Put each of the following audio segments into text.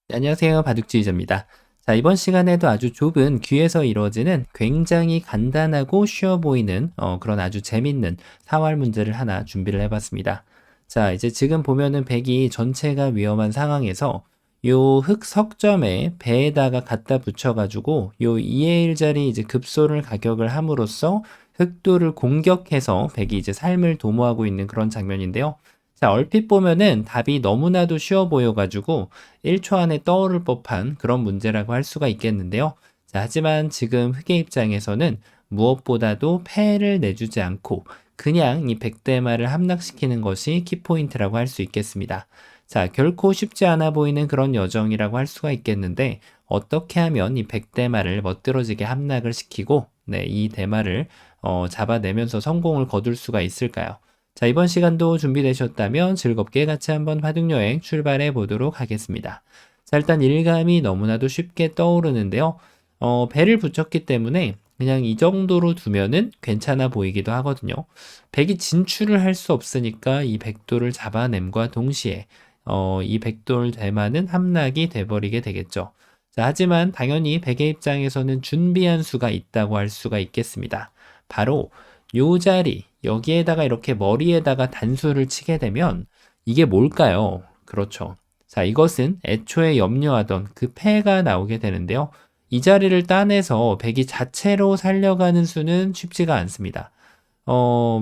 네, 안녕하세요. 바둑지휘자입니다. 자, 이번 시간에도 아주 좁은 귀에서 이루어지는 굉장히 간단하고 쉬워 보이는 그런 아주 재밌는 사활 문제를 하나 준비를 해봤습니다. 자, 이제 지금 보면은 백이 전체가 위험한 상황에서 요 흑 석점에 배에다가 갖다 붙여가지고 요 2의 1짜리 이제 급소를 가격을 함으로써 흑도를 공격해서 백이 이제 삶을 도모하고 있는 그런 장면인데요. 자, 얼핏 보면은 답이 너무나도 쉬워 보여가지고 1초 안에 떠오를 법한 그런 문제라고 할 수가 있겠는데요. 자, 하지만 지금 흑의 입장에서는 무엇보다도 패를 내주지 않고 그냥 이 백대마를 함락시키는 것이 키포인트라고 할 수 있겠습니다. 자, 결코 쉽지 않아 보이는 그런 여정이라고 할 수가 있겠는데 어떻게 하면 이 백대마를 멋들어지게 함락을 시키고 이 대마를 잡아내면서 성공을 거둘 수가 있을까요? 자, 이번 시간도 준비되셨다면 즐겁게 같이 한번 바둑여행 출발해 보도록 하겠습니다. 자, 일단 일감이 너무나도 쉽게 떠오르는데요. 배를 붙였기 때문에 그냥 이 정도로 두면은 괜찮아 보이기도 하거든요. 백이 진출을 할 수 없으니까 이 백도를 잡아냄과 동시에 이 백돌 대마는 함락이 돼버리게 되겠죠. 자, 하지만 당연히 백의 입장에서는 준비한 수가 있다고 할 수가 있겠습니다. 바로 요 자리, 여기에다가 이렇게 머리에다가 단수를 치게 되면 이게 뭘까요? 그렇죠. 자, 이것은 애초에 염려하던 그 패가 나오게 되는데요. 이 자리를 따내서 백이 자체로 살려가는 수는 쉽지가 않습니다.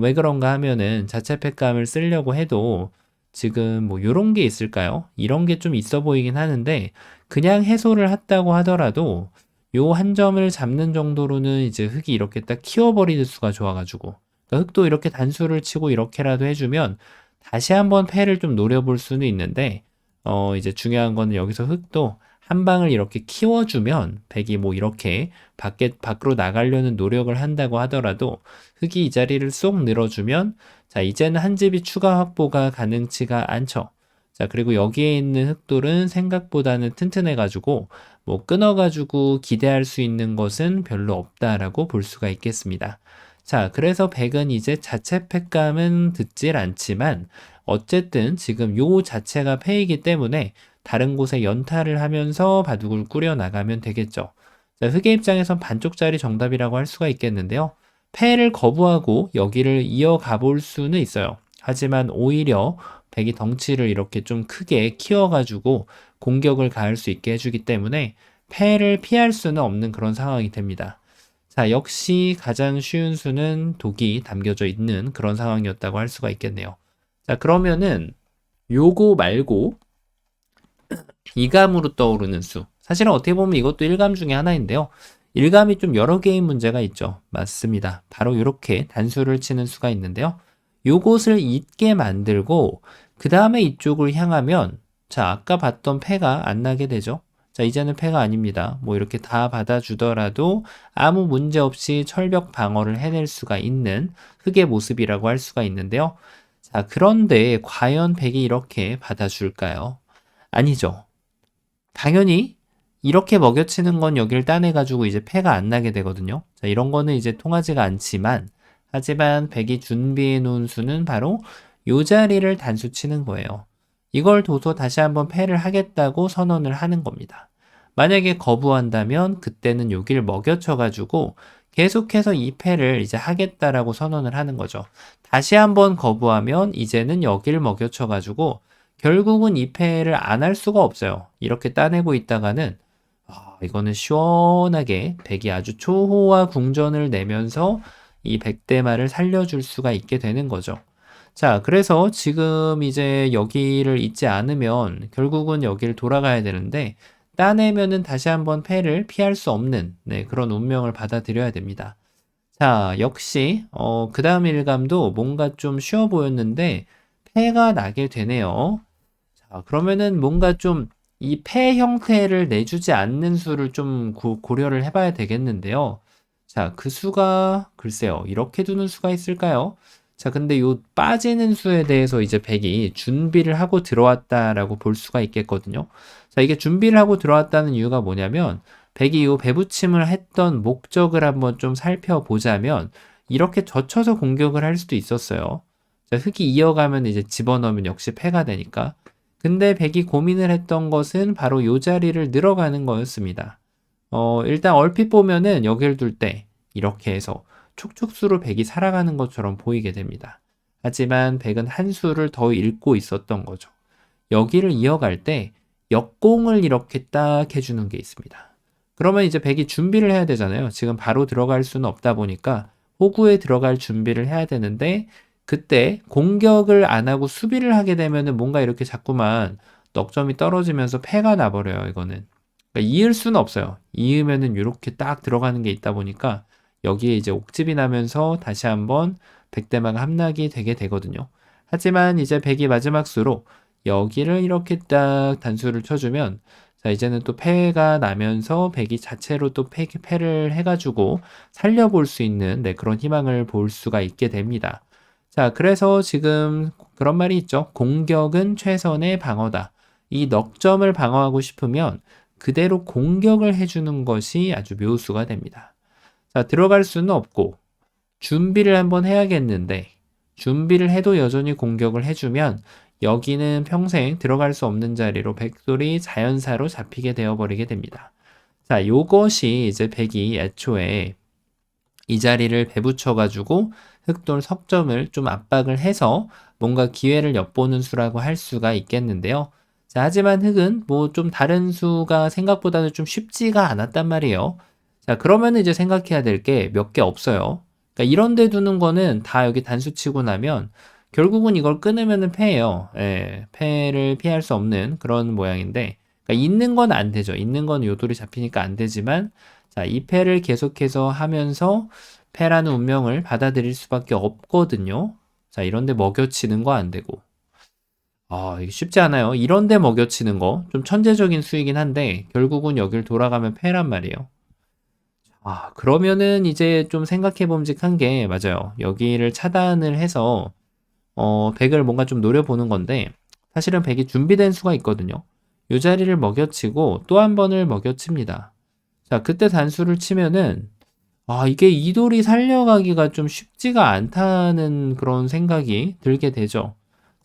왜 그런가 하면은 자체 패감을 쓰려고 해도 지금 뭐 요런 게 있을까요? 이런 게 좀 있어 보이긴 하는데 그냥 해소를 했다고 하더라도 요 한 점을 잡는 정도로는 이제 흙이 이렇게 딱 키워버리는 수가 좋아가지고 그러니까 흙도 이렇게 단수를 치고 이렇게라도 해주면 다시 한번 패를 좀 노려볼 수는 있는데 이제 중요한 거는 여기서 흙도 한 방을 이렇게 키워주면 백이 뭐 이렇게 밖으로 나가려는 노력을 한다고 하더라도 흙이 이 자리를 쏙 늘어주면 자, 이제는 한 집이 추가 확보가 가능치가 않죠. 자, 그리고 여기에 있는 흙돌은 생각보다는 튼튼해가지고 뭐 끊어가지고 기대할 수 있는 것은 별로 없다라고 볼 수가 있겠습니다. 자, 그래서 백은 이제 자체 패감은 듣질 않지만 어쨌든 지금 요 자체가 패이기 때문에 다른 곳에 연타를 하면서 바둑을 꾸려 나가면 되겠죠. 자, 흑의 입장에선 반쪽짜리 정답이라고 할 수가 있겠는데요. 패를 거부하고 여기를 이어가 볼 수는 있어요. 하지만 오히려 백이 덩치를 이렇게 좀 크게 키워가지고 공격을 가할 수 있게 해주기 때문에 패를 피할 수는 없는 그런 상황이 됩니다. 자, 역시 가장 쉬운 수는 독이 담겨져 있는 그런 상황이었다고 할 수가 있겠네요. 자, 그러면은 요거 말고 이감으로 떠오르는 수. 사실은 어떻게 보면 이것도 일감 중에 하나인데요. 일감이 좀 여러 개의 문제가 있죠. 맞습니다. 바로 이렇게 단수를 치는 수가 있는데요. 요것을 잊게 만들고 그 다음에 이쪽을 향하면 자, 아까 봤던 패가 안 나게 되죠. 자, 이제는 패가 아닙니다. 뭐 이렇게 다 받아주더라도 아무 문제 없이 철벽 방어를 해낼 수가 있는 흑의 모습이라고 할 수가 있는데요. 자, 그런데 과연 백이 이렇게 받아줄까요? 아니죠. 당연히 이렇게 먹여치는 건 여기를 따내가지고 이제 패가 안 나게 되거든요. 자, 이런 거는 이제 통하지가 않지만, 하지만 백이 준비해 놓은 수는 바로 요 자리를 단수 치는 거예요. 이걸 둬서 다시 한번 패를 하겠다고 선언을 하는 겁니다. 만약에 거부한다면 그때는 여기를 먹여쳐가지고 계속해서 이 패를 이제 하겠다라고 선언을 하는 거죠. 다시 한번 거부하면 이제는 여기를 먹여쳐가지고 결국은 이 패를 안 할 수가 없어요. 이렇게 따내고 있다가는 이거는 시원하게 백이 아주 초호화 궁전을 내면서 이 백대마를 살려줄 수가 있게 되는 거죠. 자, 그래서 지금 이제 여기를 잊지 않으면 결국은 여기를 돌아가야 되는데 따내면은 다시 한번 패를 피할 수 없는 그런 운명을 받아들여야 됩니다. 자, 역시 그 다음 일감도 뭔가 좀 쉬워 보였는데 패가 나게 되네요. 자, 그러면은 뭔가 좀 이 패 형태를 내주지 않는 수를 좀 고려를 해봐야 되겠는데요. 자, 그 수가 글쎄요. 이렇게 두는 수가 있을까요? 자, 근데 요 빠지는 수에 대해서 이제 백이 준비를 하고 들어왔다라고 볼 수가 있겠거든요. 자, 이게 준비를 하고 들어왔다는 이유가 뭐냐면 백이 요 배붙임을 했던 목적을 한번 좀 살펴보자면 이렇게 젖혀서 공격을 할 수도 있었어요. 자, 흙이 이어가면 이제 집어넣으면 역시 패가 되니까. 근데 백이 고민을 했던 것은 바로 요 자리를 늘어가는 거였습니다. 일단 얼핏 보면은 여길 둘 때 이렇게 해서 촉촉수로 백이 살아가는 것처럼 보이게 됩니다. 하지만 백은 한 수를 더 읽고 있었던 거죠. 여기를 이어갈 때 역공을 이렇게 딱 해주는 게 있습니다. 그러면 이제 백이 준비를 해야 되잖아요. 지금 바로 들어갈 수는 없다 보니까 호구에 들어갈 준비를 해야 되는데 그때 공격을 안 하고 수비를 하게 되면은 뭔가 이렇게 자꾸만 넉점이 떨어지면서 패가 나버려요, 이거는. 그러니까 이을 수는 없어요. 이으면은 이렇게 딱 들어가는 게 있다 보니까 여기에 이제 옥집이 나면서 다시 한번 백대마가 함락이 되게 되거든요. 하지만 이제 백이 마지막 수로 여기를 이렇게 딱 단수를 쳐주면 자, 이제는 또 패가 나면서 백이 자체로 또 패를 해가지고 살려볼 수 있는 네, 그런 희망을 볼 수가 있게 됩니다. 자, 그래서 지금 그런 말이 있죠. 공격은 최선의 방어다. 이 넉점을 방어하고 싶으면 그대로 공격을 해주는 것이 아주 묘수가 됩니다. 자, 들어갈 수는 없고 준비를 한번 해야겠는데 준비를 해도 여전히 공격을 해주면 여기는 평생 들어갈 수 없는 자리로 백돌이 자연사로 잡히게 되어버리게 됩니다. 자, 요것이 이제 백이 애초에 이 자리를 배붙여가지고 흑돌 석점을 좀 압박을 해서 뭔가 기회를 엿보는 수라고 할 수가 있겠는데요. 자, 하지만 흑은 뭐 좀 다른 수가 생각보다는 좀 쉽지가 않았단 말이에요. 자, 그러면 이제 생각해야 될 게 몇 개 없어요. 그러니까 이런 데 두는 거는 다 여기 단수 치고 나면 결국은 이걸 끊으면은 패예요. 예, 패를 피할 수 없는 그런 모양인데 그러니까 있는 건 안 되죠. 있는 건 요돌이 잡히니까 안 되지만 자, 이 패를 계속해서 하면서 패라는 운명을 받아들일 수밖에 없거든요. 자, 이런데 먹여치는 거 안 되고. 이게 쉽지 않아요. 이런데 먹여치는 거 좀 천재적인 수이긴 한데 결국은 여길 돌아가면 패란 말이에요. 그러면은 이제 좀 생각해 봄직한 게 맞아요. 여기를 차단을 해서 백을 뭔가 좀 노려보는 건데 사실은 백이 준비된 수가 있거든요. 이 자리를 먹여치고 또 한 번을 먹여칩니다. 자, 그때 단수를 치면은 이게 이 돌이 살려가기가 좀 쉽지가 않다는 그런 생각이 들게 되죠.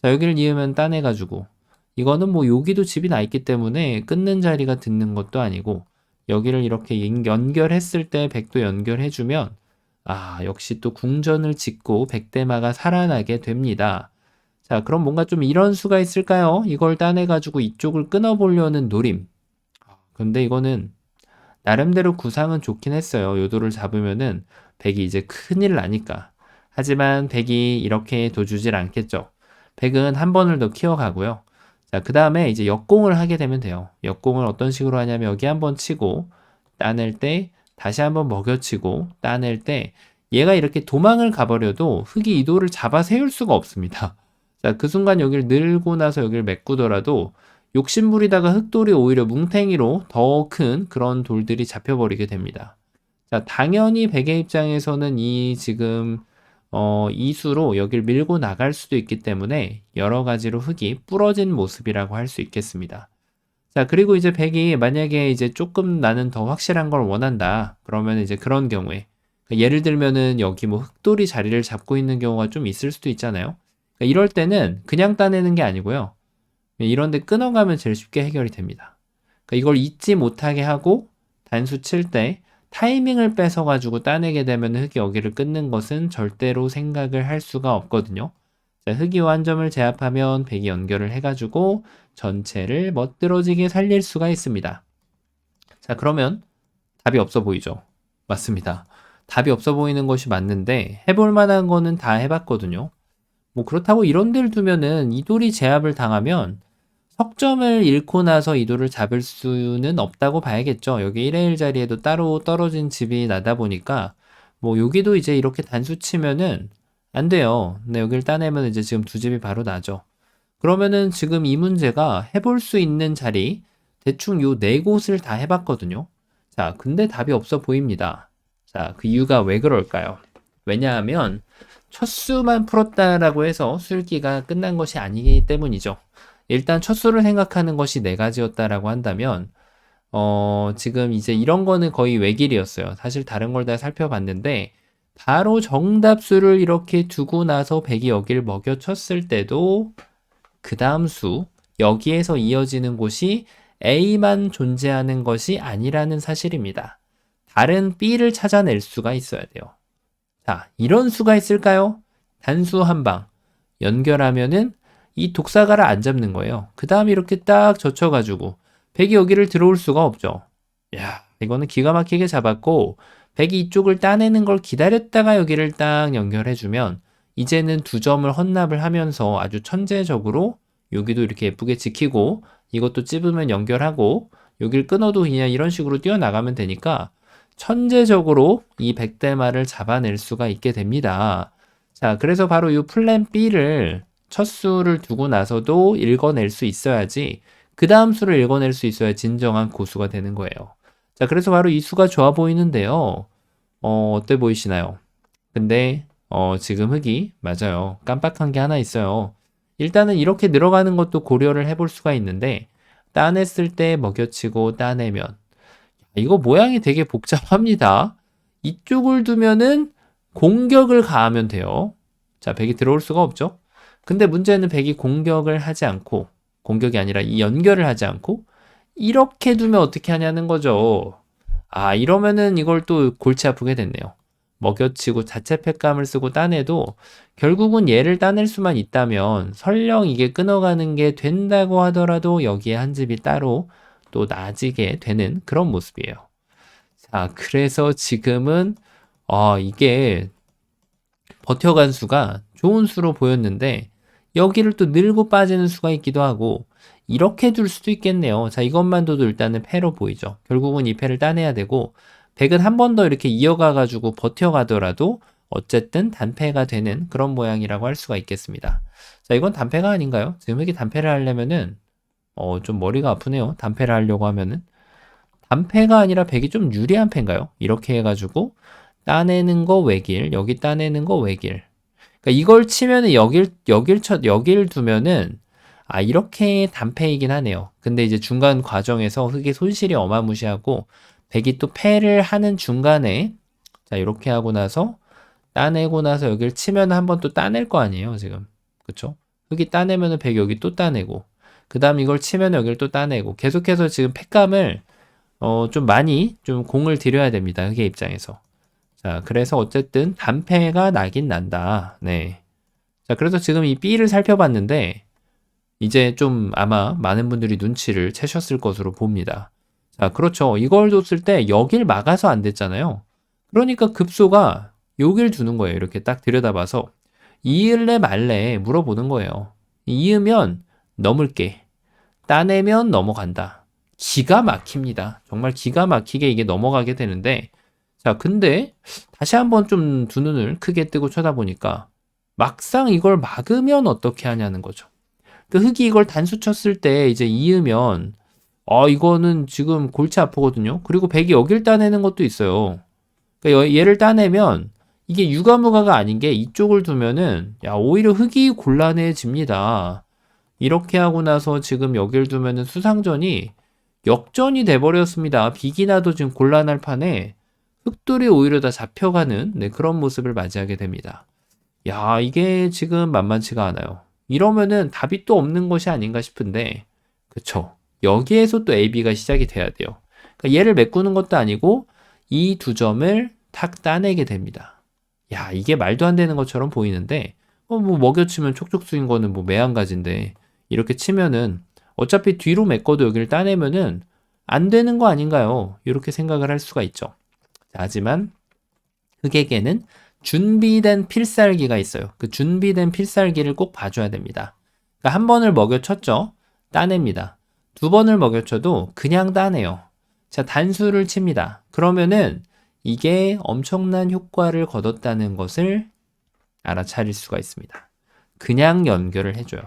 자, 여기를 이으면 따내가지고 이거는 뭐 여기도 집이 나 있기 때문에 끊는 자리가 듣는 것도 아니고 여기를 이렇게 연결했을 때 백도 연결해주면 역시 또 궁전을 짓고 백대마가 살아나게 됩니다. 자, 그럼 뭔가 좀 이런 수가 있을까요? 이걸 따내가지고 이쪽을 끊어보려는 노림. 근데 이거는 나름대로 구상은 좋긴 했어요. 요도를 잡으면은 백이 이제 큰일 나니까. 하지만 백이 이렇게 둬주질 않겠죠. 백은 한 번을 더 키워가고요. 자, 그 다음에 이제 역공을 하게 되면 돼요. 역공을 어떤 식으로 하냐면 여기 한번 치고 따낼 때 다시 한번 먹여치고 따낼 때 얘가 이렇게 도망을 가버려도 흑이 이 돌을 잡아 세울 수가 없습니다. 자, 그 순간 여기를 늘고 나서 여기를 메꾸더라도 욕심부리다가 흑돌이 오히려 뭉탱이로 더 큰 그런 돌들이 잡혀버리게 됩니다. 자, 당연히 백의 입장에서는 이 지금 이수로 여길 밀고 나갈 수도 있기 때문에 여러 가지로 흑이 부러진 모습이라고 할 수 있겠습니다. 자, 그리고 이제 백이 만약에 이제 조금 나는 더 확실한 걸 원한다. 그러면 이제 그런 경우에 예를 들면은 여기 뭐 흑돌이 자리를 잡고 있는 경우가 좀 있을 수도 있잖아요. 그러니까 이럴 때는 그냥 따내는 게 아니고요. 이런데 끊어가면 제일 쉽게 해결이 됩니다. 그러니까 이걸 잊지 못하게 하고 단수 칠 때 타이밍을 뺏어가지고 따내게 되면 흑이 여기를 끊는 것은 절대로 생각을 할 수가 없거든요. 자, 흑이 완점을 제압하면 백이 연결을 해가지고 전체를 멋들어지게 살릴 수가 있습니다. 자, 그러면 답이 없어 보이죠? 맞습니다. 답이 없어 보이는 것이 맞는데 해볼 만한 거는 다 해봤거든요. 뭐 그렇다고 이런 데를 두면은 이 돌이 제압을 당하면 석점을 잃고 나서 이 돌을 잡을 수는 없다고 봐야겠죠. 여기 1의 1 자리에도 따로 떨어진 집이 나다 보니까 뭐 여기도 이제 이렇게 단수 치면은 안 돼요. 근데 여기를 따내면 이제 지금 두 집이 바로 나죠. 그러면은 지금 이 문제가 해볼 수 있는 자리 대충 요 네 곳을 다 해봤거든요. 자, 근데 답이 없어 보입니다. 자, 그 이유가 왜 그럴까요? 왜냐하면 첫 수만 풀었다라고 해서 술기가 끝난 것이 아니기 때문이죠. 일단 첫 수를 생각하는 것이 네 가지였다라고 한다면 지금 이제 이런 거는 거의 외길이었어요. 사실 다른 걸 다 살펴봤는데 바로 정답수를 이렇게 두고 나서 백이 여기를 먹여쳤을 때도 그 다음 수 여기에서 이어지는 곳이 A만 존재하는 것이 아니라는 사실입니다. 다른 B를 찾아낼 수가 있어야 돼요. 자, 이런 수가 있을까요? 단수 한 방 연결하면은 이 독사가를 안 잡는 거예요. 그 다음에 이렇게 딱 젖혀가지고 100이 여기를 들어올 수가 없죠. 야, 이거는 기가 막히게 잡았고 100이 이쪽을 따내는 걸 기다렸다가 여기를 딱 연결해주면 이제는 두 점을 헌납을 하면서 아주 천재적으로 여기도 이렇게 예쁘게 지키고 이것도 찝으면 연결하고 여기를 끊어도 그냥 이런 식으로 뛰어나가면 되니까 천재적으로 이 100대마를 잡아낼 수가 있게 됩니다. 자, 그래서 바로 이 플랜 B를 첫 수를 두고 나서도 읽어낼 수 있어야지 그 다음 수를 읽어낼 수 있어야 진정한 고수가 되는 거예요. 자, 그래서 바로 이 수가 좋아 보이는데요. 어때 보이시나요? 근데 지금 흙이 맞아요. 깜빡한 게 하나 있어요. 일단은 이렇게 늘어가는 것도 고려를 해볼 수가 있는데 따냈을 때 먹여치고 따내면 이거 모양이 되게 복잡합니다. 이쪽을 두면은 공격을 가하면 돼요. 자, 100이 들어올 수가 없죠. 근데 문제는 100이 공격을 하지 않고 공격이 아니라 이 연결을 하지 않고 이렇게 두면 어떻게 하냐는 거죠. 아, 이러면은 이걸 또 골치 아프게 됐네요. 먹여치고 자체 팩감을 쓰고 따내도 결국은 얘를 따낼 수만 있다면 설령 이게 끊어가는 게 된다고 하더라도 여기에 한 집이 따로 또 나지게 되는 그런 모습이에요. 자, 그래서 지금은 이게 버텨간 수가 좋은 수로 보였는데 여기를 또 늘고 빠지는 수가 있기도 하고 이렇게 둘 수도 있겠네요. 자, 이것만 둬도 일단은 패로 보이죠. 결국은 이 패를 따내야 되고 100은 한 번 더 이렇게 이어가 가지고 버텨가더라도 어쨌든 단패가 되는 그런 모양이라고 할 수가 있겠습니다. 자, 이건 단패가 아닌가요? 지금 이렇게 단패를 하려면은 좀 머리가 아프네요. 단패를 하려고 하면은 단패가 아니라 100이 좀 유리한 패인가요? 이렇게 해가지고 따내는 거 외길, 여기 따내는 거 외길. 그러니까 이걸 치면은 여길 두면은 이렇게 단패이긴 하네요. 근데 이제 중간 과정에서 흙의 손실이 어마무시하고 100이 또 패를 하는 중간에 자, 이렇게 하고 나서 따내고 나서 여기를 치면 한 번 또 따낼 거 아니에요, 지금. 그쵸? 흙이 따내면은 100 여기 또 따내고 그 다음 이걸 치면 여기를 또 따내고 계속해서 지금 팩감을 좀 많이 좀 공을 들여야 됩니다. 흙의 입장에서. 자, 그래서 어쨌든 단패가 나긴 난다. 네. 자, 그래서 지금 이 B를 살펴봤는데 이제 좀 아마 많은 분들이 눈치를 채셨을 것으로 봅니다. 자, 그렇죠. 이걸 뒀을 때 여길 막아서 안 됐잖아요. 그러니까 급소가 여길 두는 거예요. 이렇게 딱 들여다봐서 이을래 말래 물어보는 거예요. 이으면 넘을게. 따내면 넘어간다. 기가 막힙니다. 정말 기가 막히게 이게 넘어가게 되는데 자, 근데 다시 한번 좀 두 눈을 크게 뜨고 쳐다보니까 막상 이걸 막으면 어떻게 하냐는 거죠. 그 흙이 이걸 단수 쳤을 때 이제 이으면 이거는 지금 골치 아프거든요. 그리고 100이 여길 따내는 것도 있어요. 그러니까 얘를 따내면 이게 유가무가가 아닌 게 이쪽을 두면은 오히려 흙이 곤란해집니다. 이렇게 하고 나서 지금 여길 두면은 수상전이 역전이 돼버렸습니다. 비기나도 지금 곤란할 판에 흙돌이 오히려 다 잡혀가는 그런 모습을 맞이하게 됩니다. 야, 이게 지금 만만치가 않아요. 이러면은 답이 또 없는 것이 아닌가 싶은데, 그쵸? 여기에서 또 AB가 시작이 돼야 돼요. 그러니까 얘를 메꾸는 것도 아니고 이 두 점을 탁 따내게 됩니다. 야, 이게 말도 안 되는 것처럼 보이는데, 뭐 먹여치면 촉촉 쓰인 거는 뭐 매한가지인데 이렇게 치면은 어차피 뒤로 메꿔도 여기를 따내면은 안 되는 거 아닌가요? 이렇게 생각을 할 수가 있죠. 자, 하지만 흙에게는 준비된 필살기가 있어요. 그 준비된 필살기를 꼭 봐줘야 됩니다. 그러니까 한 번을 먹여쳤죠? 따냅니다. 두 번을 먹여쳐도 그냥 따내요. 자, 단수를 칩니다. 그러면은 이게 엄청난 효과를 거뒀다는 것을 알아차릴 수가 있습니다. 그냥 연결을 해줘요.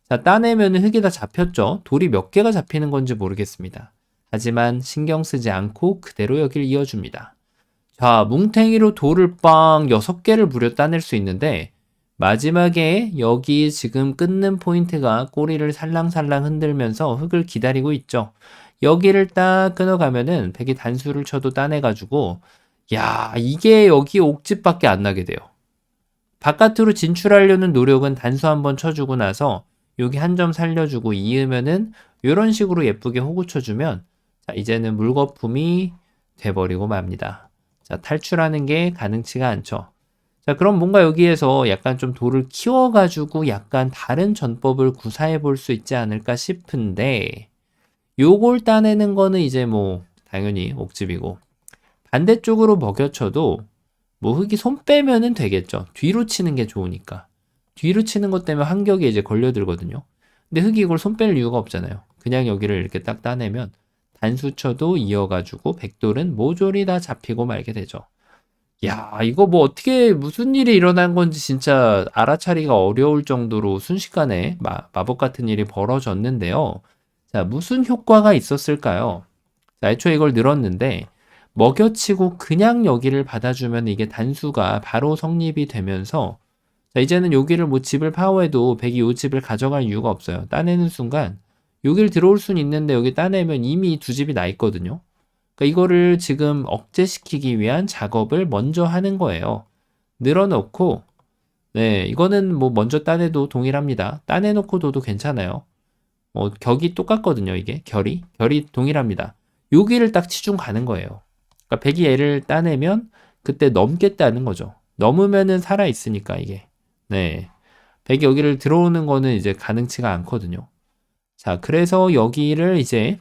자, 따내면은 흙이 다 잡혔죠? 돌이 몇 개가 잡히는 건지 모르겠습니다. 하지만 신경 쓰지 않고 그대로 여길 이어줍니다. 자, 뭉탱이로 돌을 빵 6개를 무려 따낼 수 있는데 마지막에 여기 지금 끊는 포인트가 꼬리를 살랑살랑 흔들면서 흙을 기다리고 있죠. 여기를 딱 끊어가면은 100이 단수를 쳐도 따내가지고 야, 이게 여기 옥집밖에 안 나게 돼요. 바깥으로 진출하려는 노력은 단수 한번 쳐주고 나서 여기 한 점 살려주고 이으면은 이런 식으로 예쁘게 호구 쳐주면 자, 이제는 물거품이 돼버리고 맙니다. 자, 탈출하는 게 가능치가 않죠. 자, 그럼 뭔가 여기에서 약간 좀 돌을 키워가지고 약간 다른 전법을 구사해 볼 수 있지 않을까 싶은데, 요걸 따내는 거는 이제 뭐, 당연히 옥집이고, 반대쪽으로 먹여쳐도, 뭐 흙이 손 빼면은 되겠죠. 뒤로 치는 게 좋으니까. 뒤로 치는 것 때문에 환격에 이제 걸려들거든요. 근데 흙이 이걸 손 뺄 이유가 없잖아요. 그냥 여기를 이렇게 딱 따내면, 단수쳐도 이어가지고, 백돌은 모조리 다 잡히고 말게 되죠. 야, 이거 뭐 어떻게 무슨 일이 일어난 건지 진짜 알아차리기가 어려울 정도로 순식간에 마법 같은 일이 벌어졌는데요. 자, 무슨 효과가 있었을까요? 자, 애초에 이걸 늘었는데 먹여치고 그냥 여기를 받아주면 이게 단수가 바로 성립이 되면서 자, 이제는 여기를 뭐 집을 파워해도 백이 요 집을 가져갈 이유가 없어요. 따내는 순간 여기를 들어올 수는 있는데 여기 따내면 이미 두 집이 나 있거든요. 그러니까 이거를 지금 억제시키기 위한 작업을 먼저 하는 거예요. 늘어놓고, 네, 이거는 뭐 먼저 따내도 동일합니다. 따내놓고 둬도 괜찮아요. 격이 똑같거든요, 이게. 결이 동일합니다. 여기를 딱 치중 가는 거예요. 그러니까 백이 얘를 따내면 그때 넘겠다는 거죠. 넘으면은 살아있으니까 이게. 네. 백이 여기를 들어오는 거는 이제 가능치가 않거든요. 자, 그래서 여기를 이제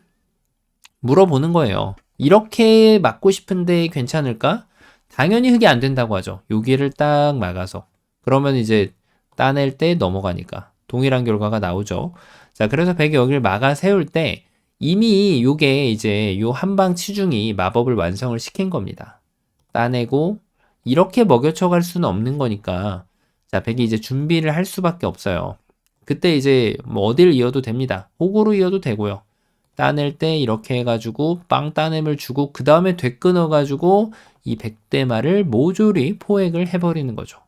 물어보는 거예요. 이렇게 막고 싶은데 괜찮을까? 당연히 흙이 안 된다고 하죠. 여기를 딱 막아서. 그러면 이제 따낼 때 넘어가니까 동일한 결과가 나오죠. 자, 그래서 백이 여기를 막아 세울 때 이미 요게 이제 요 한방 치중이 마법을 완성을 시킨 겁니다. 따내고 이렇게 먹여쳐 갈 수는 없는 거니까 자, 백이 이제 준비를 할 수밖에 없어요. 그때 이제 뭐 어딜 이어도 됩니다. 호구로 이어도 되고요. 따낼 때 이렇게 해가지고 빵 따냄을 주고 그 다음에 되끊어가지고 이 백대마를 모조리 포획을 해버리는 거죠.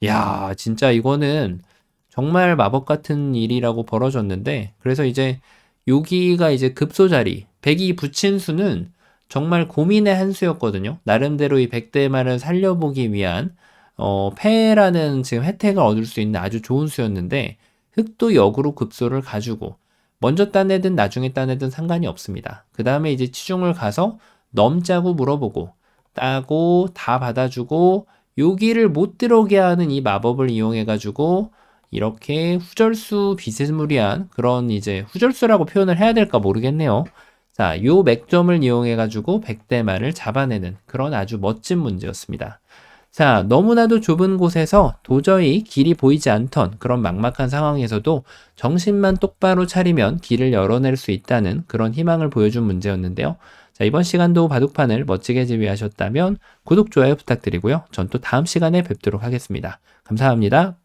야, 진짜 이거는 정말 마법 같은 일이라고 벌어졌는데 그래서 이제 여기가 이제 급소 자리 백이 붙인 수는 정말 고민의 한 수였거든요. 나름대로 이 백대마를 살려보기 위한 패라는 지금 혜택을 얻을 수 있는 아주 좋은 수였는데 흑도 역으로 급소를 가지고 먼저 따내든 나중에 따내든 상관이 없습니다. 그 다음에 이제 치중을 가서 넘자고 물어보고 따고 다 받아주고 여기를 못 들어오게 하는 이 마법을 이용해가지고 이렇게 후절수 비스무리한 그런 이제 후절수라고 표현을 해야 될까 모르겠네요. 자, 요 맥점을 이용해가지고 백대마를 잡아내는 그런 아주 멋진 문제였습니다. 자, 너무나도 좁은 곳에서 도저히 길이 보이지 않던 그런 막막한 상황에서도 정신만 똑바로 차리면 길을 열어낼 수 있다는 그런 희망을 보여준 문제였는데요. 자, 이번 시간도 바둑판을 멋지게 지휘하셨다면 구독, 좋아요 부탁드리고요. 전 또 다음 시간에 뵙도록 하겠습니다. 감사합니다.